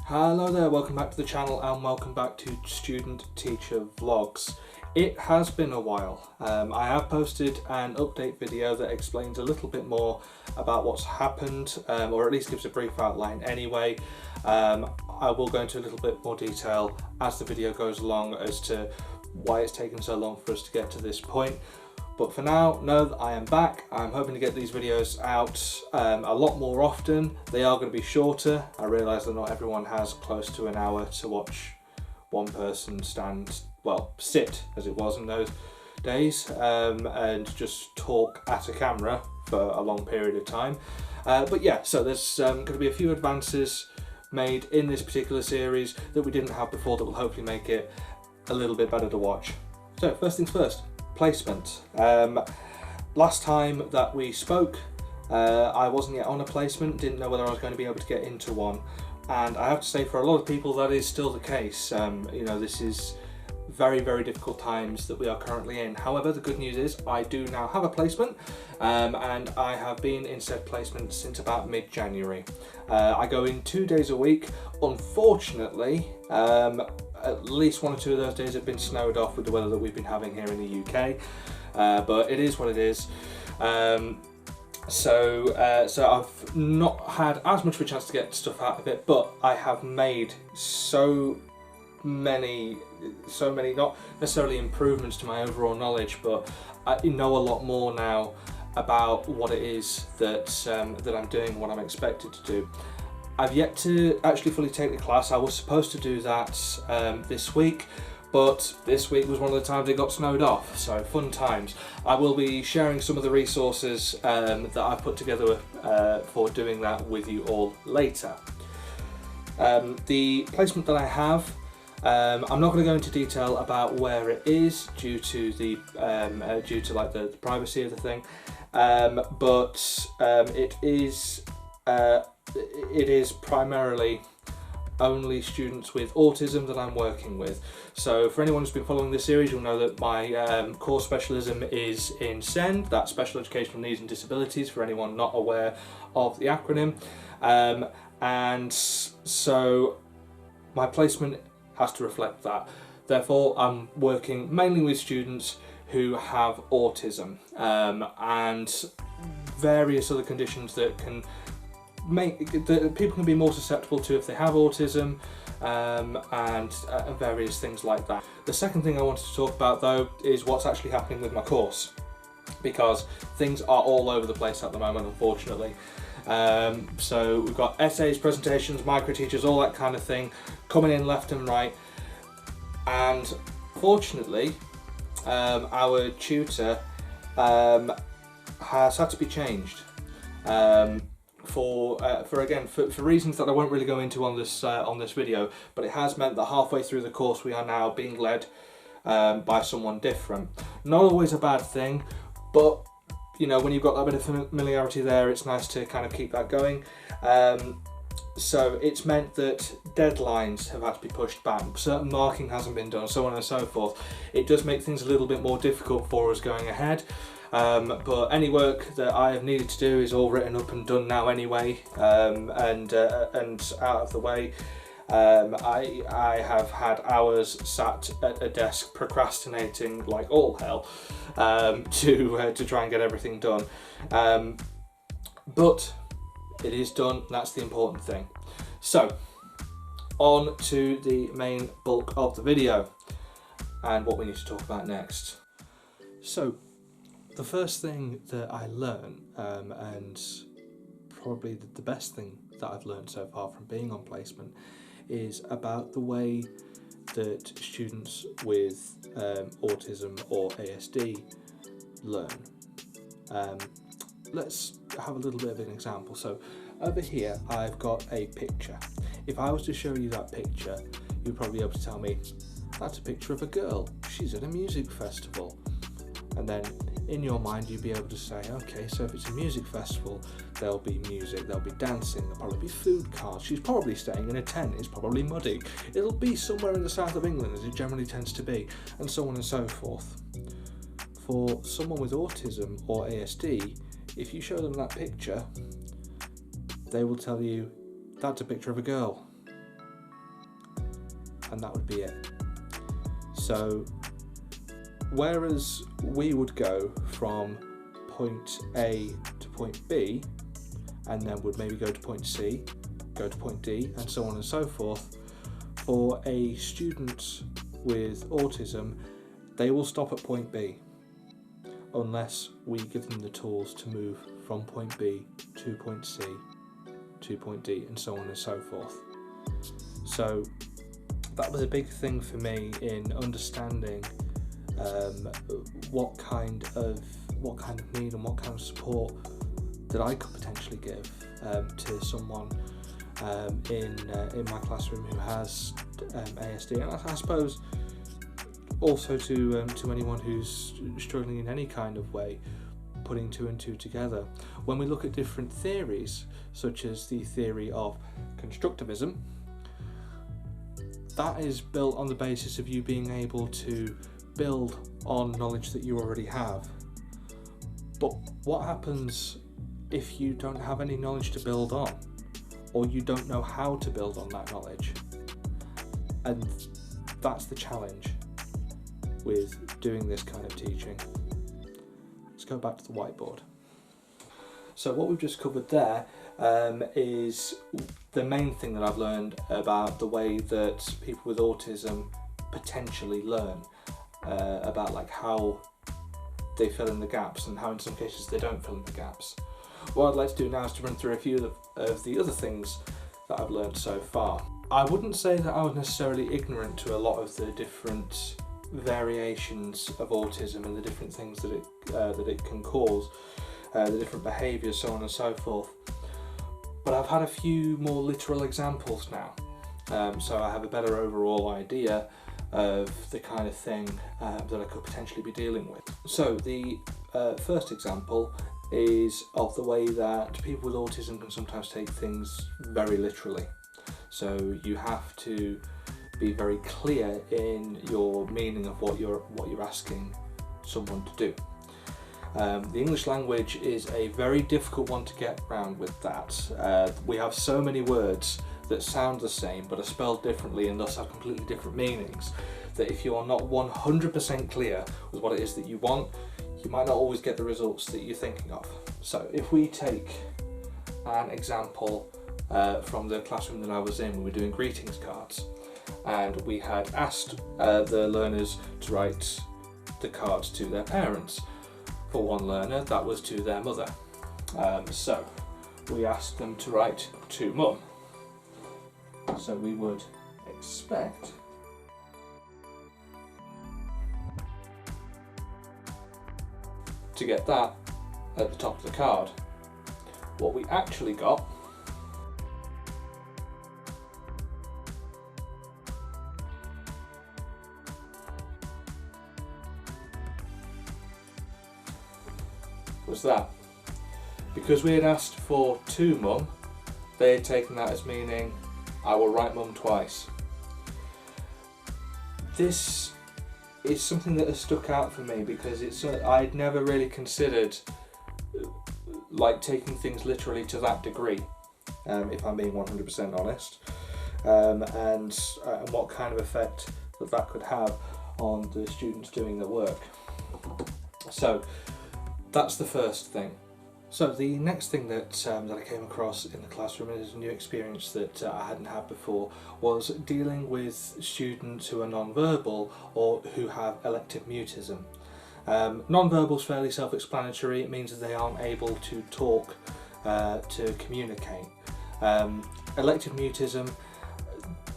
Hello there, welcome back to the channel and welcome back to Student Teacher Vlogs. It has been a while. I have posted an update video that explains a little bit more about what's happened, or at least gives a brief outline anyway. I will go into a little bit more detail as the video goes along as to why it's taken so long for us to get to this point. But for now, know that I am back. I'm hoping to get these videos out a lot more often. They are going to be shorter. I realise that not everyone has close to an hour to watch one person sit as it was in those days, and just talk at a camera for a long period of time. But yeah, so there's going to be a few advances made in this particular series that we didn't have before that will hopefully make it a little bit better to watch. So first things first. Placement. Last time that we spoke, I wasn't yet on a placement, didn't know whether I was going to be able to get into one, and I have to say for a lot of people that is still the case. This is very, very difficult times that we are currently in. However, the good news is I do now have a placement, and I have been in said placement since about mid-January. I go in 2 days a week. Unfortunately, at least 1 or 2 of those days have been snowed off with the weather that we've been having here in the UK, but it is what it is. So I've not had as much of a chance to get stuff out of it, but I have made so many, not necessarily improvements to my overall knowledge, but I know a lot more now about what it is that I'm doing, what I'm expected to do. I've yet to actually fully take the class. I was supposed to do that this week, but this week was one of the times it got snowed off, so fun times. I will be sharing some of the resources that I've put together for doing that with you all later. The placement that I have, I'm not going to go into detail about where it is due to the privacy of the thing, but it is primarily only students with autism that I'm working with. So for anyone who's been following this series, you'll know that my core specialism is in SEND, that's Special Educational Needs and Disabilities, for anyone not aware of the acronym. And so my placement has to reflect that. Therefore, I'm working mainly with students who have autism and various other conditions that can people can be more susceptible to if they have autism, and various things like that. The second thing I wanted to talk about though is what's actually happening with my course, because things are all over the place at the moment, unfortunately. So we've got essays, presentations, micro teachers, all that kind of thing coming in left and right, and fortunately our tutor has had to be changed. For reasons that I won't really go into on this video, but it has meant that halfway through the course we are now being led by someone different. Not always a bad thing, but you know, when you've got that bit of familiarity there, it's nice to kind of keep that going. So it's meant that deadlines have had to be pushed back, certain marking hasn't been done, so on and so forth. It does make things a little bit more difficult for us going ahead. But any work that I have needed to do is all written up and done now anyway, and out of the way. I have had hours sat at a desk procrastinating like all hell to try and get everything done. But it is done, that's the important thing. So on to the main bulk of the video and what we need to talk about next. So the first thing that I learned, and probably the best thing that I've learned so far from being on placement, is about the way that students with autism or ASD learn. Let's have a little bit of an example. So over here I've got a picture. If I was to show you that picture, you'd probably be able to tell me, that's a picture of a girl, she's at a music festival. And then in your mind you'd be able to say, okay, so if it's a music festival, there'll be music, there'll be dancing, there'll probably be food carts, she's probably staying in a tent, it's probably muddy, it'll be somewhere in the south of England as it generally tends to be, and so on and so forth. For someone with autism or ASD, if you show them that picture, they will tell you, that's a picture of a girl. and that would be it. So whereas we would go from point A to point B, and then would maybe go to point C, go to point D, and so on and so forth, for a student with autism, they will stop at point B unless we give them the tools to move from point B to point C to point D, and so on and so forth. So that was a big thing for me in understanding what kind of need and what kind of support that I could potentially give to someone in my classroom who has ASD, and I suppose also to anyone who's struggling in any kind of way, putting two and two together. When we look at different theories, such as the theory of constructivism, that is built on the basis of you being able to build on knowledge that you already have. But what happens if you don't have any knowledge to build on, or you don't know how to build on that knowledge? And that's the challenge with doing this kind of teaching. Let's go back to the whiteboard. So what we've just covered there is the main thing that I've learned about the way that people with autism potentially learn, about like how they fill in the gaps and how in some cases they don't fill in the gaps. What I'd like to do now is to run through a few of the other things that I've learned so far. I wouldn't say that I was necessarily ignorant to a lot of the different variations of autism and the different things that it can cause, the different behaviours, so on and so forth. But I've had a few more literal examples now, so I have a better overall idea of the kind of thing that I could potentially be dealing with. So the first example is of the way that people with autism can sometimes take things very literally. So you have to be very clear in your meaning of what you're asking someone to do. The English language is a very difficult one to get around with that. We have so many words that sound the same but are spelled differently and thus have completely different meanings, that if you are not 100% clear with what it is that you want, you might not always get the results that you're thinking of. So if we take an example from the classroom that I was in, we were doing greetings cards, and we had asked the learners to write the cards to their parents. For one learner, that was to their mother. So we asked them to write to mum. So we would expect to get that at the top of the card. What we actually got was that. Because we had asked for to mum, they had taken that as meaning I will write mum twice. This is something that has stuck out for me because I'd never really considered like taking things literally to that degree, if I'm being 100% honest, and what kind of effect that could have on the students doing the work. So that's the first thing. So the next thing that I came across in the classroom, and is a new experience that I hadn't had before, was dealing with students who are non-verbal or who have elective mutism. Non-verbal is fairly self-explanatory. It means that they aren't able to talk, to communicate. Elective mutism,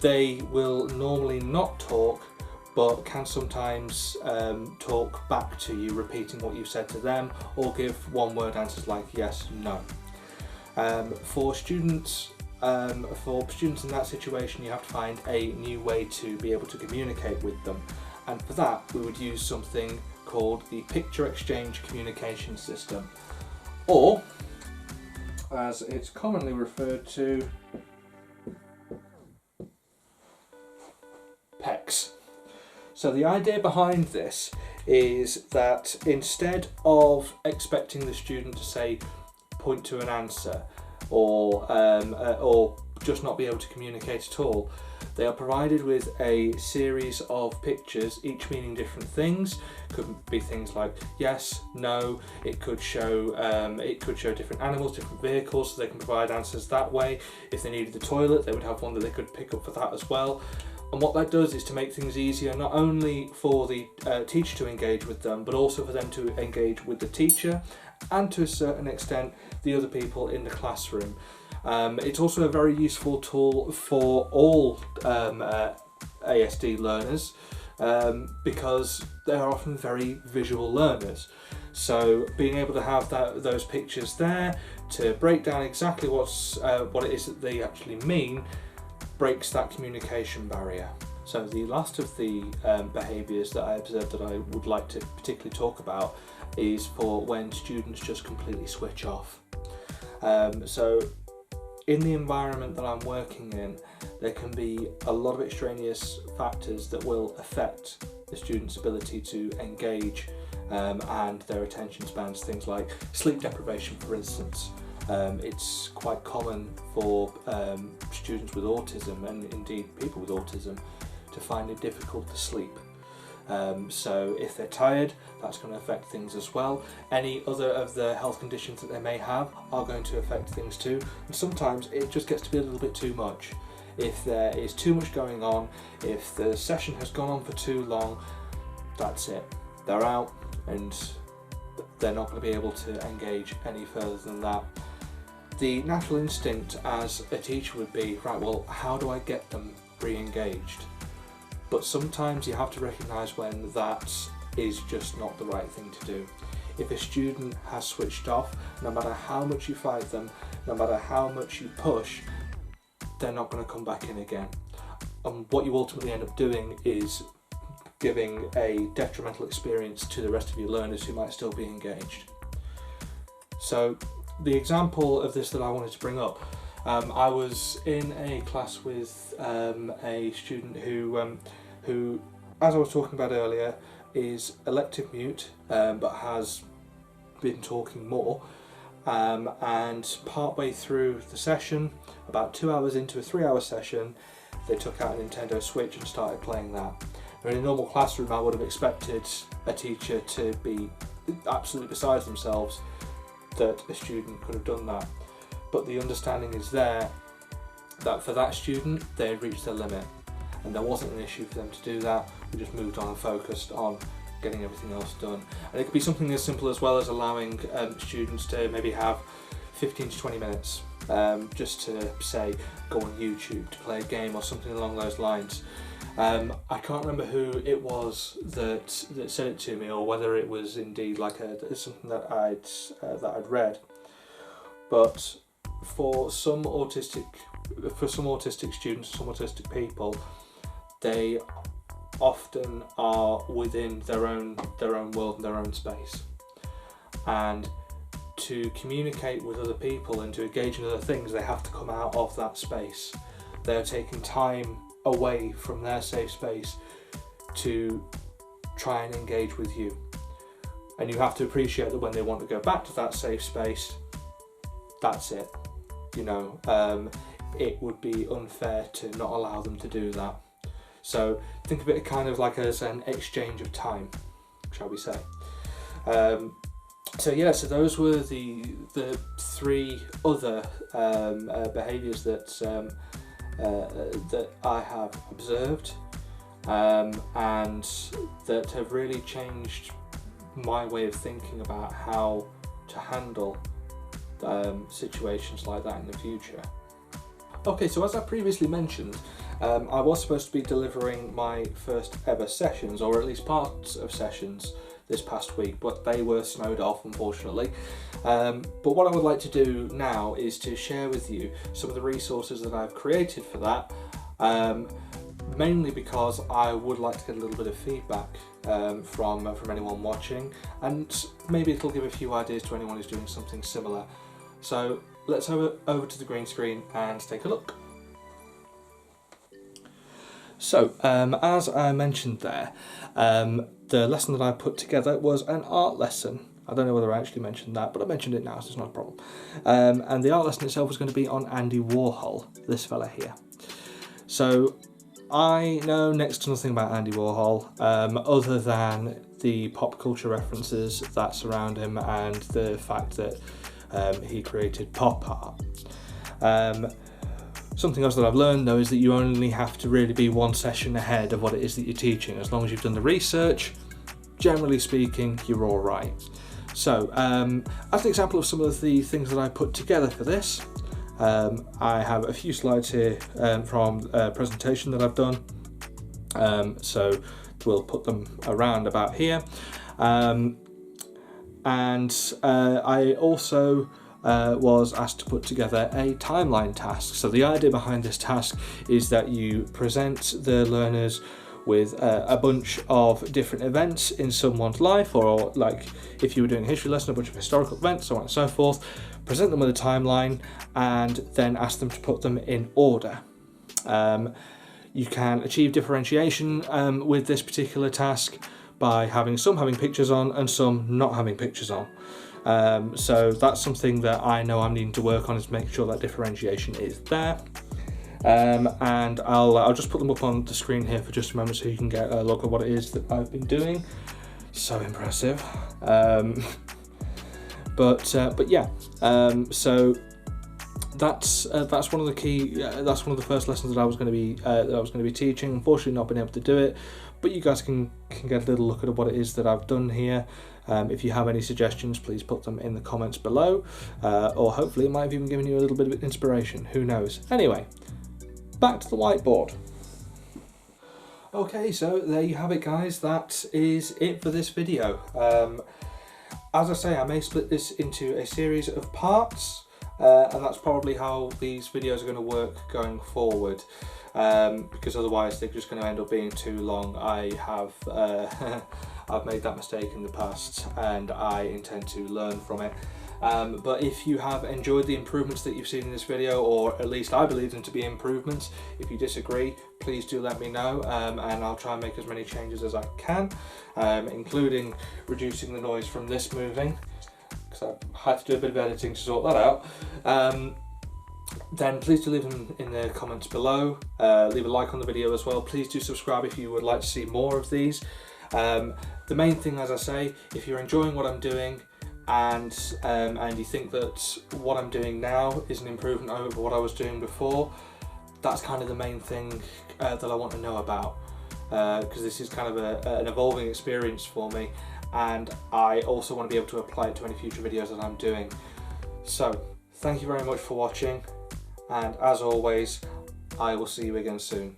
they will normally not talk, but can sometimes talk back to you, repeating what you've said to them, or give one-word answers like yes, no. For students in that situation, you have to find a new way to be able to communicate with them, and for that we would use something called the Picture Exchange Communication System, or as it's commonly referred to, PECS. So the idea behind this is that instead of expecting the student to say point to an answer or just not be able to communicate at all. They are provided with a series of pictures, each meaning different things. Could be things like yes, no. It could show different animals, different vehicles, so they can provide answers that way. If they needed the toilet, they would have one that they could pick up for that as well. And what that does is to make things easier, not only for the teacher to engage with them, but also for them to engage with the teacher and to a certain extent the other people in the classroom. It's also a very useful tool for all ASD learners because they're often very visual learners. So being able to have those pictures there to break down exactly what it is that they actually mean breaks that communication barrier. So the last of the behaviours that I observed that I would like to particularly talk about is for when students just completely switch off. So in the environment that I'm working in, there can be a lot of extraneous factors that will affect the student's ability to engage and their attention spans, things like sleep deprivation, for instance. It's quite common for students with autism, and indeed people with autism, to find it difficult to sleep. So if they're tired, that's going to affect things as well. Any other of the health conditions that they may have are going to affect things too. And sometimes it just gets to be a little bit too much. If there is too much going on, if the session has gone on for too long, that's it. They're out and they're not going to be able to engage any further than that. The natural instinct as a teacher would be, right, well, how do I get them re-engaged? But sometimes you have to recognise when that is just not the right thing to do. If a student has switched off, no matter how much you fight them, no matter how much you push, they're not going to come back in again. And what you ultimately end up doing is giving a detrimental experience to the rest of your learners who might still be engaged. So the example of this that I wanted to bring up, I was in a class with a student who, as I was talking about earlier, is elective mute but has been talking more. And partway through the session, about 2 hours into a 3-hour session, they took out a Nintendo Switch and started playing that. Now, in a normal classroom, I would have expected a teacher to be absolutely beside themselves that a student could have done that. But the understanding is there that for that student, they had reached their limit and there wasn't an issue for them to do that. We just moved on and focused on getting everything else done. And it could be something as simple as well as allowing students to maybe have 15 to 20 minutes just to say go on YouTube to play a game or something along those lines. I can't remember who it was that said it to me, or whether it was indeed like something that I'd read. But for some autistic students, some autistic people, they often are within their own world and their own space, and to communicate with other people and to engage in other things, they have to come out of that space. They're taking time away from their safe space to try and engage with you, and you have to appreciate that when they want to go back to that safe space, that's it. You know, it would be unfair to not allow them to do that. So think of it kind of like as an exchange of time, shall we say. So those were the three other behaviours that I have observed and that have really changed my way of thinking about how to handle situations like that in the future. Okay, so as I previously mentioned, I was supposed to be delivering my first ever sessions, or at least parts of sessions, this past week, but they were snowed off, unfortunately. But what I would like to do now is to share with you some of the resources that I've created for that, mainly because I would like to get a little bit of feedback from anyone watching, and maybe it'll give a few ideas to anyone who's doing something similar. So let's over to the green screen and take a look. So, as I mentioned there, the lesson that I put together was an art lesson I don't know whether I actually mentioned that, but I mentioned it now, so it's not a problem. And the art lesson itself was going to be on Andy Warhol, this fella here. So I know next to nothing about Andy Warhol, other than the pop culture references that surround him and the fact that he created pop art. Something else that I've learned though is that you only have to really be one session ahead of what it is that you're teaching. As long as you've done the research, generally speaking, you're all right. So, as an example of some of the things that I put together for this, I have a few slides here from a presentation that I've done. So we'll put them around about here. And I also was asked to put together a timeline task. So the idea behind this task is that you present the learners with a bunch of different events in someone's life, or like if you were doing a history lesson, a bunch of historical events, so on and so forth. Present them with a timeline and then ask them to put them in order. You can achieve differentiation with this particular task by having some having pictures on and some not having pictures on. So that's something that I know I'm needing to work on, is making sure that differentiation is there. And I'll just put them up on the screen here for just a moment so you can get a look at what it is that I've been doing. So impressive. But yeah, so that's one of the key. That's one of the first lessons that I was going to be teaching. Unfortunately, not been able to do it, but you guys can get a little look at what it is that I've done here. If you have any suggestions, please put them in the comments below, or hopefully it might have even given you a little bit of inspiration. Who knows? Anyway, back to the whiteboard. Okay, so there you have it, guys. That is it for this video. As I say, I may split this into a series of parts, and that's probably how these videos are going to work going forward, because otherwise they're just going to end up being too long. I have I've made that mistake in the past, and I intend to learn from it. But if you have enjoyed the improvements that you've seen in this video, or at least I believe them to be improvements, if you disagree, please do let me know, and I'll try and make as many changes as I can, including reducing the noise from this moving, because I've had to do a bit of editing to sort that out. Then please do leave them in the comments below. Leave a like on the video as well. Please do subscribe if you would like to see more of these. The main thing, as I say, if you're enjoying what I'm doing, and you think that what I'm doing now is an improvement over what I was doing before, that's kind of the main thing that I want to know about, because this is kind of an evolving experience for me, and I also want to be able to apply it to any future videos that I'm doing. So thank you very much for watching, and as always, I will see you again soon.